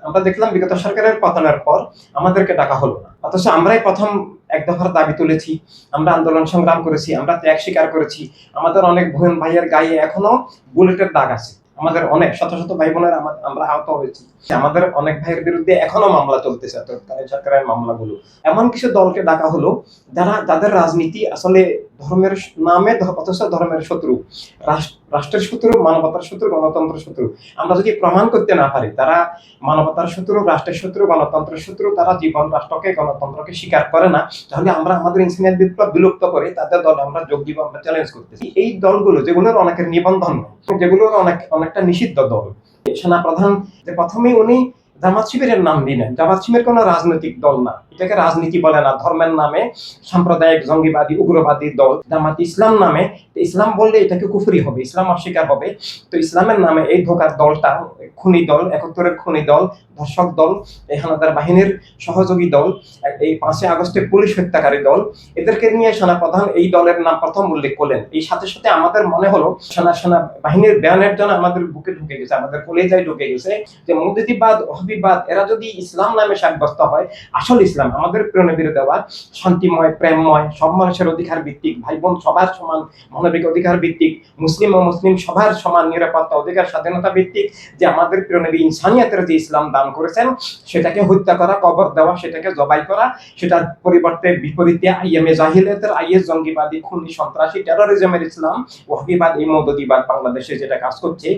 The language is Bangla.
আমরা দেখলাম বিগত সরকারের পতনের পর আমাদেরকে ডাকা হলো না, অথচ আমরাই প্রথম এক দফার দাবি তুলেছি, আমরা আন্দোলন সংগ্রাম করেছি, আমরা ত্যাগ স্বীকার করেছি। আমাদের অনেক বোন ভাইয়ের গায়ে এখনো বুলেটের দাগ আছে, আমাদের অনেক শত শত ভাই বোনের আমরা আহত হয়েছি, আমাদের অনেক ভাইয়ের বিরুদ্ধে এখনো মামলা চলতেছে, সরকারের মামলাগুলো। এমন কিছু দলকে ডাকা হলো যাদের রাজনীতি আসলে ধর্মের নামে অথচ ধর্মের শত্রু, রাষ্ট্রের শত্রু, মানবতার শত্রু, গণতন্ত্রের শত্রু। আমরা যদি প্রমাণ করতে না পারি তারা মানবতার শত্রু, রাষ্ট্রের শত্রু, গণতন্ত্রের শত্রু, তারা জীবন, রাষ্ট্রকে, গণতন্ত্রকে স্বীকার করে না, তাহলে আমরা আমাদের ইনসানিয়াত বিপ্লব বিলুপ্ত করে তাদের দলে আমরা যোগ দিব, আমরা চ্যালেঞ্জ করতেছি। এই দলগুলো যেগুলোর অনেকের নিবন্ধন, যেগুলোর অনেকটা নিষিদ্ধ দল, সেনাপ্রধান যে প্রথমেই উনি জামাত শিবিরের নাম দিলেন। জামাত শিবির কোনো রাজনৈতিক দল না, এটাকে রাজনীতি বলে না, ধর্মের নামে সাম্প্রদায়িক জঙ্গিবাদী উগ্রবাদী দল। জামাত ইসলাম নামে, ইসলাম বললে এটাকে কুফরি হবে, ইসলাম অস্বীকার হবে। তো ইসলামের নামে এই ধোকার দলটা খুনি দল, 71-এর খুনি দল, ধর্ষক দল, এই হানাদার বাহিনীর সহযোগী দল, এই 5ই আগস্টে পুলিশ হত্যাকারী দল, এদেরকে নিয়ে সেনাপ্রধান এই দলের নাম প্রথম উল্লেখ করলেন। এই সাথে সাথে আমাদের মনে হলো সেনা বাহিনীর ব্যানের জন্য আমাদের বুকে ঢুকে গেছে, আমাদের কলেজায় ঢুকে গেছে যে মৌদুদিবাদ, ওহাবিবাদ এরা যদি ইসলাম নামে সাব্যস্ত হয়, আসল ইসলাম আমাদের প্রেরণা দেওয়া শান্তিময়, প্রেমময়, সব মানুষের অধিকার ভিত্তিক, ভাই বোন সবার সমান মানবিক অধিকার ভিত্তিক, মুসলিম ও মুসলিম সবার সমান নিরাপত্তা অধিকার স্বাধীনতা ভিত্তিক, যে আমাদের প্রেরণা ইনসানিয়াতের যে ইসলাম দান করেছেন সেটাকে হত্যা করা, কবর দেওয়া, সেটাকে জবাই করা, সেটার পরিবর্তে বিপরীতে আইএমএ জাহিলিয়াতের আইএস জঙ্গিবাদী খুনি সন্ত্রাসী টেরোরিজমের ইসলাম, ওহাবিবাদ, এই মৌদুদিবাদ বাংলাদেশে যেটা কাজ করছে